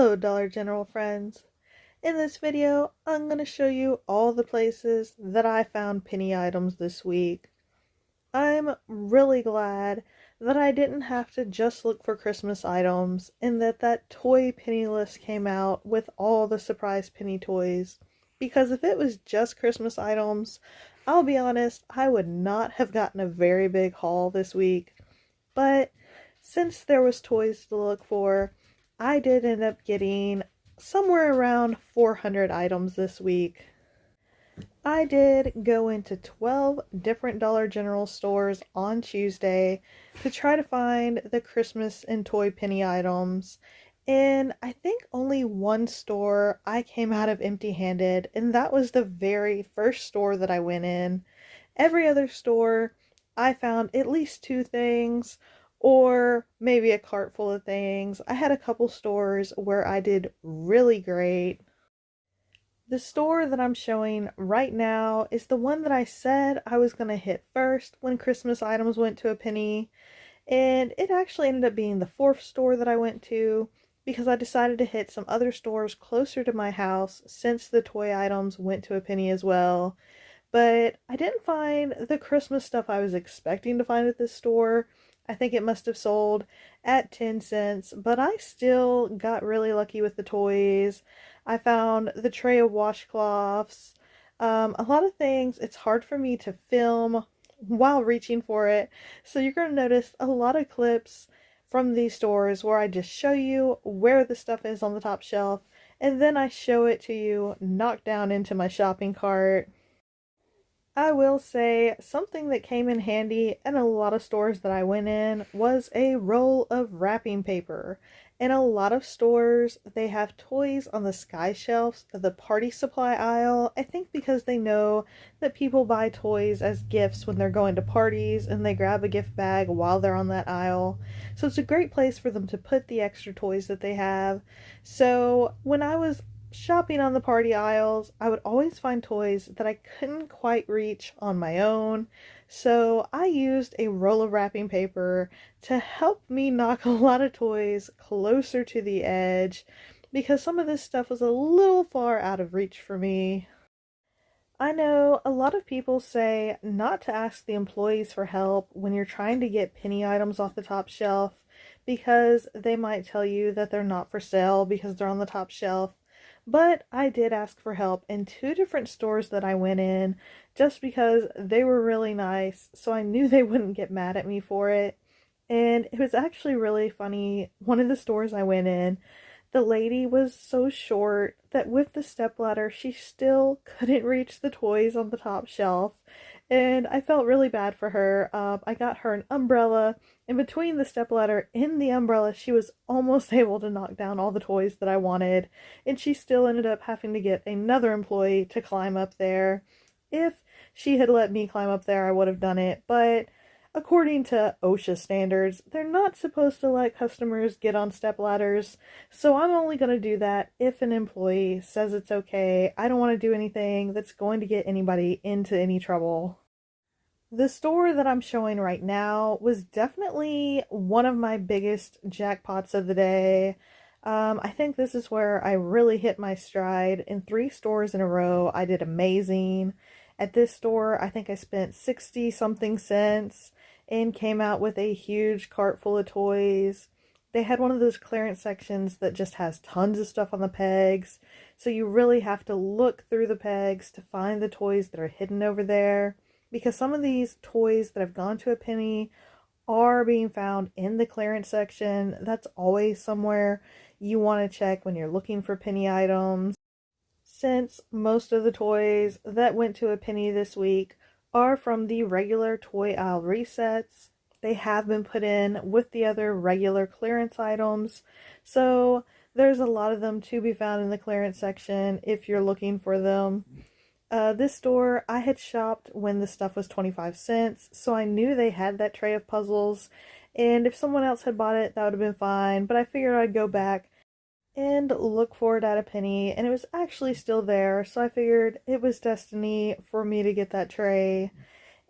Hello Dollar General friends. In this video, I'm going to show you all the places that I found penny items this week. I'm really glad that I didn't have to just look for Christmas items and that toy penny list came out with all the surprise penny toys. Because if it was just Christmas items, I'll be honest, I would not have gotten a very big haul this week. But since there was toys to look for, I did end up getting somewhere around 400 items this week. I did go into 12 different Dollar General stores on Tuesday to try to find the Christmas and toy penny items. And I think only one store I came out of empty-handed, and that was the very first store that I went in. Every other store, I found at least two things, or maybe a cart full of things. I had a couple stores where I did really great. The store that I'm showing right now is the one that I said I was going to hit first when Christmas items went to a penny, and it actually ended up being the fourth store that I went to because I decided to hit some other stores closer to my house since the toy items went to a penny as well. But I didn't find the Christmas stuff I was expecting to find at this store. I think it must have sold at 10 cents, but I still got really lucky with the toys. I found the tray of washcloths, a lot of things. It's hard for me to film while reaching for it, so you're going to notice a lot of clips from these stores where I just show you where the stuff is on the top shelf, and then I show it to you knocked down into my shopping cart. I will say something that came in handy in a lot of stores that I went in was a roll of wrapping paper. In a lot of stores, they have toys on the sky shelves of the party supply aisle. I think because they know that people buy toys as gifts when they're going to parties and they grab a gift bag while they're on that aisle. So it's a great place for them to put the extra toys that they have. So when I was shopping on the party aisles, I would always find toys that I couldn't quite reach on my own, so I used a roll of wrapping paper to help me knock a lot of toys closer to the edge because some of this stuff was a little far out of reach for me. I know a lot of people say not to ask the employees for help when you're trying to get penny items off the top shelf because they might tell you that they're not for sale because they're on the top shelf. But I did ask for help in two different stores that I went in just because they were really nice, so I knew they wouldn't get mad at me for it. And it was actually really funny. One of the stores I went in, the lady was so short that with the stepladder, she still couldn't reach the toys on the top shelf. And I felt really bad for her. I got her an umbrella, and between the stepladder and the umbrella, she was almost able to knock down all the toys that I wanted. And she still ended up having to get another employee to climb up there. If she had let me climb up there, I would have done it, but according to OSHA standards, they're not supposed to let customers get on step ladders, so I'm only going to do that if an employee says it's okay. I don't want to do anything that's going to get anybody into any trouble. The store that I'm showing right now was definitely one of my biggest jackpots of the day. I think this is where I really hit my stride. In three stores in a row, I did amazing. At this store, I think I spent 60 something cents and came out with a huge cart full of toys. They had one of those clearance sections that just has tons of stuff on the pegs, so you really have to look through the pegs to find the toys that are hidden over there, because some of these toys that have gone to a penny are being found in the clearance section. That's always somewhere you want to check when you're looking for penny items. Since most of the toys that went to a penny this week are from the regular toy aisle resets, they have been put in with the other regular clearance items, so there's a lot of them to be found in the clearance section if you're looking for them. This store, I had shopped when the stuff was 25 cents, so I knew they had that tray of puzzles, and if someone else had bought it, that would have been fine, but I figured I'd go back and look for it at a penny, and it was actually still there, so I figured it was destiny for me to get that tray.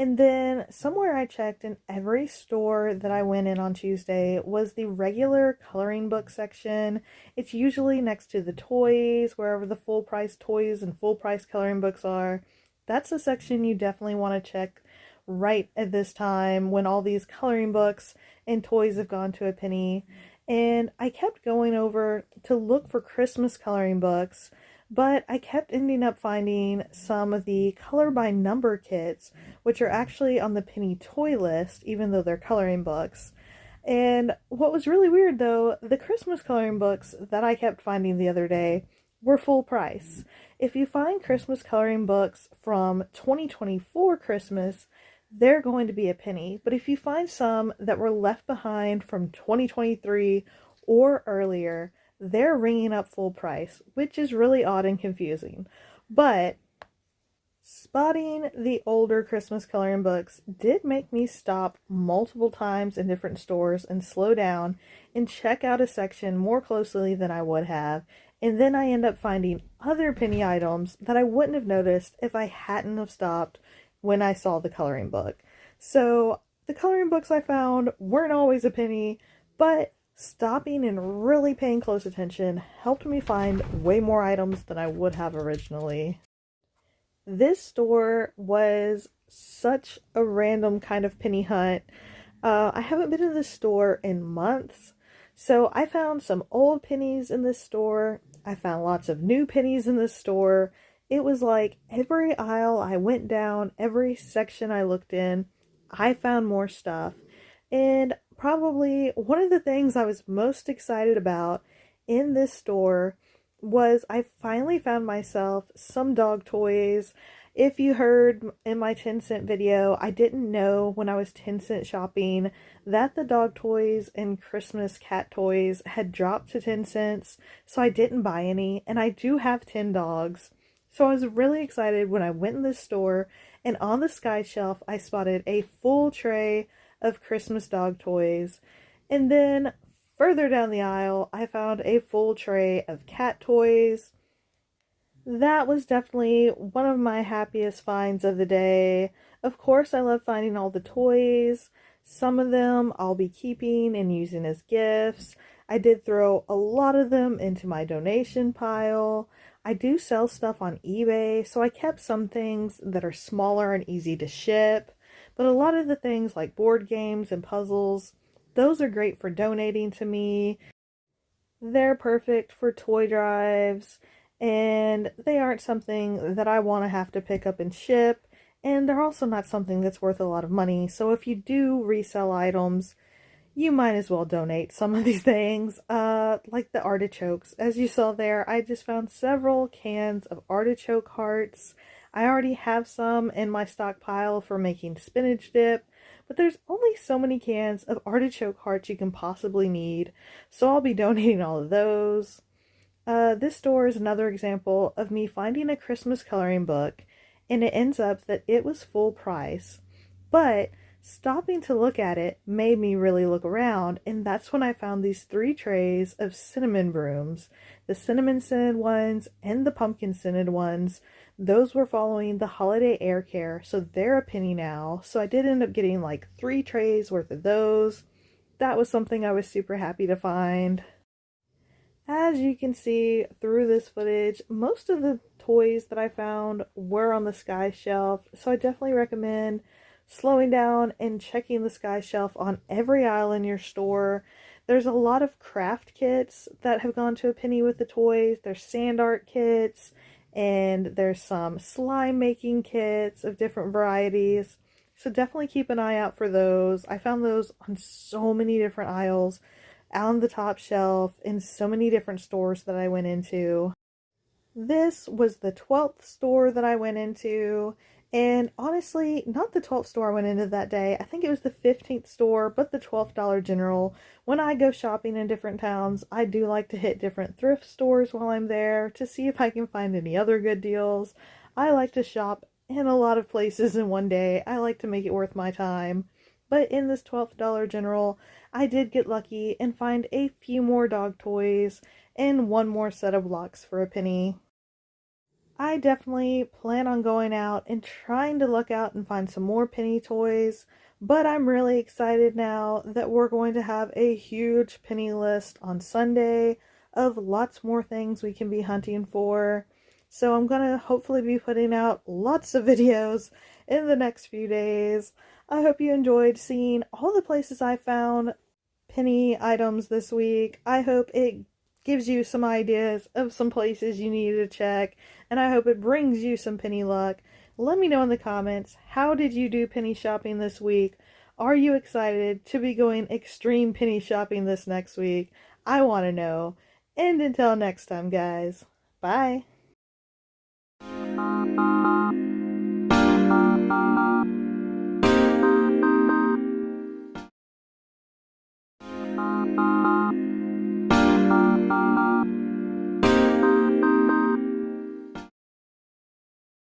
And then somewhere I checked in every store that I went in on Tuesday was the regular coloring book section. It's usually next to the toys, wherever the full price toys and full price coloring books are. That's a section you definitely want to check right at this time when all these coloring books and toys have gone to a penny. And I kept going over to look for Christmas coloring books, but I kept ending up finding some of the color by number kits, which are actually on the penny toy list, even though they're coloring books. And what was really weird though, the Christmas coloring books that I kept finding the other day were full price. If you find Christmas coloring books from 2024 Christmas, they're going to be a penny. But if you find some that were left behind from 2023 or earlier, they're ringing up full price, which is really odd and confusing. But spotting the older Christmas coloring books did make me stop multiple times in different stores and slow down and check out a section more closely than I would have. And then I end up finding other penny items that I wouldn't have noticed if I hadn't have stopped when I saw the coloring book. So the coloring books I found weren't always a penny, but stopping and really paying close attention helped me find way more items than I would have originally. This store was such a random kind of penny hunt. I haven't been to this store in months, so I found some old pennies in this store. I found lots of new pennies in this store. It was like every aisle I went down, every section I looked in, I found more stuff. And probably one of the things I was most excited about in this store was I finally found myself some dog toys. If you heard in my 10-cent video, I didn't know when I was 10-cent shopping that the dog toys and Christmas cat toys had dropped to 10 cents, so I didn't buy any, and I do have 10 dogs. So I was really excited when I went in this store, and on the sky shelf I spotted a full tray of Christmas dog toys. And then further down the aisle, I found a full tray of cat toys. That was definitely one of my happiest finds of the day. Of course, I love finding all the toys. Some of them I'll be keeping and using as gifts. I did throw a lot of them into my donation pile. I do sell stuff on eBay, so I kept some things that are smaller and easy to ship. But a lot of the things like board games and puzzles, those are great for donating to me. They're perfect for toy drives, and they aren't something that I want to have to pick up and ship. And they're also not something that's worth a lot of money. So if you do resell items, you might as well donate some of these things, like the artichokes. As you saw there, I just found several cans of artichoke hearts. I already have some in my stockpile for making spinach dip, but there's only so many cans of artichoke hearts you can possibly need, so I'll be donating all of those. This store is another example of me finding a Christmas coloring book, and it ends up that it was full price, but stopping to look at it made me really look around, and that's when I found these 3 trays of cinnamon brooms. The cinnamon scented ones and the pumpkin scented ones. Those were following the holiday air care, so they're a penny now. So I did end up getting like 3 trays worth of those. That was something I was super happy to find. As you can see through this footage, most of the toys that I found were on the sky shelf, so I definitely recommend slowing down and checking the sky shelf on every aisle in your store. There's a lot of craft kits that have gone to a penny with the toys. There's sand art kits, and there's some slime making kits of different varieties. So definitely keep an eye out for those. I found those on so many different aisles, on the top shelf, in so many different stores that I went into. This was the 12th store that I went into, and honestly, not the 12th store I went into that day. I think it was the 15th store, but the 12th Dollar General. When I go shopping in different towns, I do like to hit different thrift stores while I'm there to see if I can find any other good deals. I like to shop in a lot of places in one day. I like to make it worth my time. But in this 12th Dollar General, I did get lucky and find a few more dog toys and one more set of blocks for a penny. I definitely plan on going out and trying to look out and find some more penny toys, but I'm really excited now that we're going to have a huge penny list on Sunday of lots more things we can be hunting for. So I'm going to hopefully be putting out lots of videos in the next few days. I hope you enjoyed seeing all the places I found penny items this week. I hope it gives you some ideas of some places you need to check, and I hope it brings you some penny luck. Let me know in the comments, how did you do penny shopping this week? Are you excited to be going extreme penny shopping this next week? I want to know. And until next time, guys, bye.